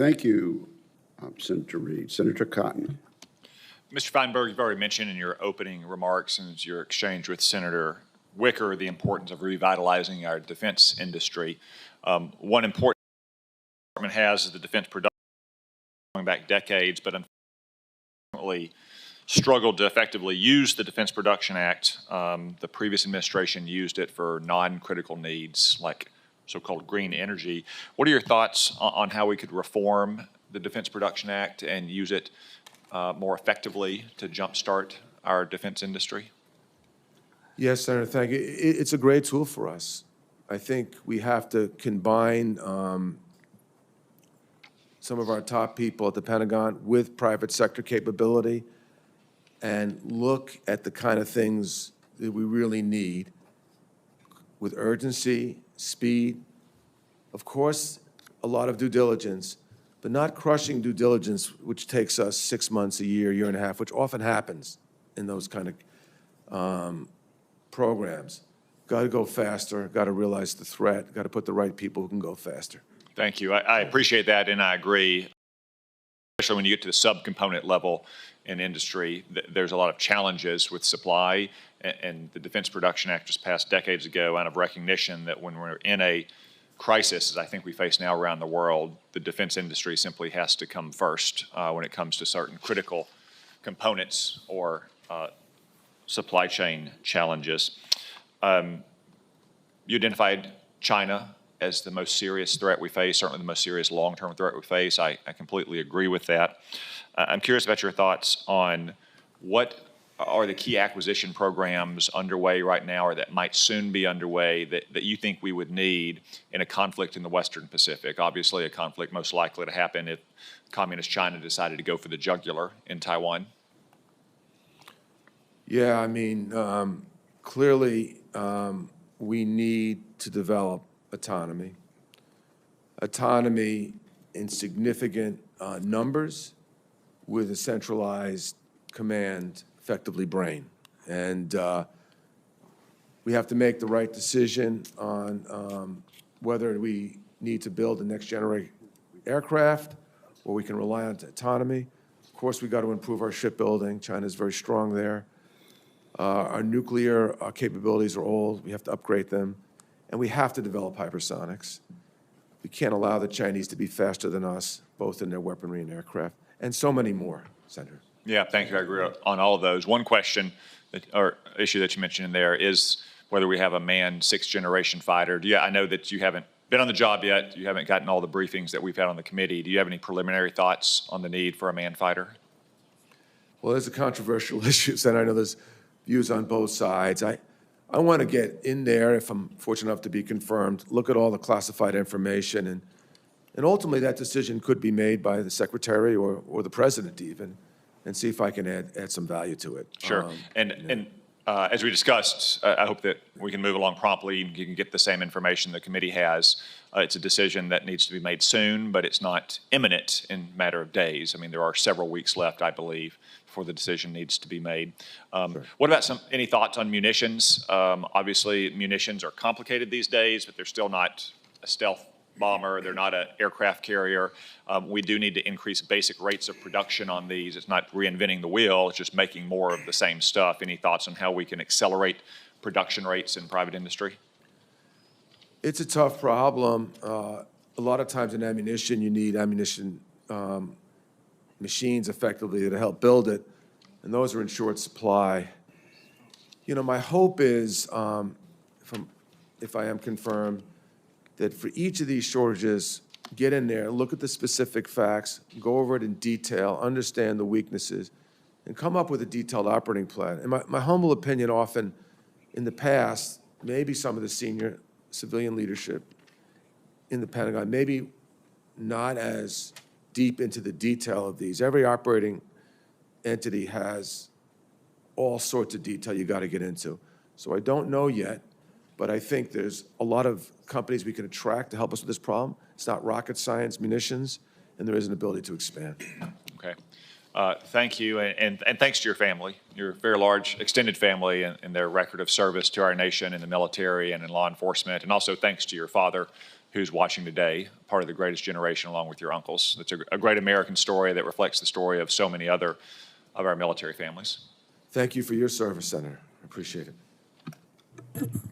Thank you, Senator Reed. Senator Cotton. Mr. Feinberg, you've already mentioned in your opening remarks and your exchange with Senator Wicker the importance of revitalizing our defense industry. One important department has is the defense production going back decades, but unfortunately struggled to effectively use the Defense Production Act. The previous administration used it for non-critical needs like so-called green energy. What are your thoughts on how we could reform the Defense Production Act and use it more effectively to jumpstart our defense industry? Yes, Senator, thank you. It's a great tool for us. I think we have to combine some of our top people at the Pentagon with private sector capability and look at the kind of things that we really need with urgency, speed, of course, a lot of due diligence, but not crushing due diligence, which takes us 6 months, a year and a half, which often happens in those kind of programs. Got to go faster, got to realize the threat, got to put the right people who can go faster. Thank you. I appreciate that, and I agree. Especially when you get to the subcomponent level in industry, there's a lot of challenges with supply, and the Defense Production Act was passed decades ago out of recognition that when we're in a crisis, as I think we face now around the world, the defense industry simply has to come first when it comes to certain critical components or supply chain challenges. You identified China as the most serious threat we face, certainly the most serious long-term threat we face. I completely agree with that. I'm curious about your thoughts on what are the key acquisition programs underway right now or that might soon be underway that you think we would need in a conflict in the Western Pacific? Obviously, a conflict most likely to happen if Communist China decided to go for the jugular in Taiwan. Yeah, I mean, clearly we need to develop autonomy in significant numbers with a centralized command, effectively brain. And we have to make the right decision on whether we need to build the next generation aircraft or we can rely on autonomy. Of course, we got to improve our shipbuilding. China's very strong there. Our nuclear capabilities are old. We have to upgrade them. And we have to develop hypersonics. We can't allow the Chinese to be faster than us, both in their weaponry and aircraft, and so many more, Senator. Yeah, thank you. I agree on all of those. One question or issue that you mentioned in there is whether we have a manned sixth-generation fighter. I know that you haven't been on the job yet. You haven't gotten all the briefings that we've had on the committee. Do you have any preliminary thoughts on the need for a manned fighter? Well, there's a controversial issue, Senator. I know there's views on both sides. I want to get in there, if I'm fortunate enough to be confirmed, look at all the classified information, and ultimately that decision could be made by the Secretary or the President even, and see if I can add some value to it. Sure. As we discussed, I hope that we can move along promptly and you can get the same information the committee has. It's a decision that needs to be made soon, but it's not imminent in a matter of days. I mean, there are several weeks left, I believe, before the decision needs to be made. Sure. What about any thoughts on munitions? Obviously, munitions are complicated these days, but they're still not a stealth bomber. They're not an aircraft carrier. We do need to increase basic rates of production on these. It's not reinventing the wheel. It's just making more of the same stuff. Any thoughts on how we can accelerate production rates in private industry? It's a tough problem. A lot of times in ammunition, you need ammunition machines effectively to help build it, and those are in short supply. You know, my hope is, if I am confirmed, that for each of these shortages, get in there, look at the specific facts, go over it in detail, understand the weaknesses, and come up with a detailed operating plan. And my humble opinion, often in the past, maybe some of the senior civilian leadership in the Pentagon, maybe not as deep into the detail of these. Every operating entity has all sorts of detail you got to get into. So I don't know yet, but I think there's a lot of companies we can attract to help us with this problem. It's not rocket science munitions, and there is an ability to expand. Okay. Thank you, and thanks to your family, your very large extended family and their record of service to our nation in the military and in law enforcement, and also thanks to your father, who's watching today, part of the greatest generation along with your uncles. It's a great American story that reflects the story of so many other of our military families. Thank you for your service, Senator. I appreciate it.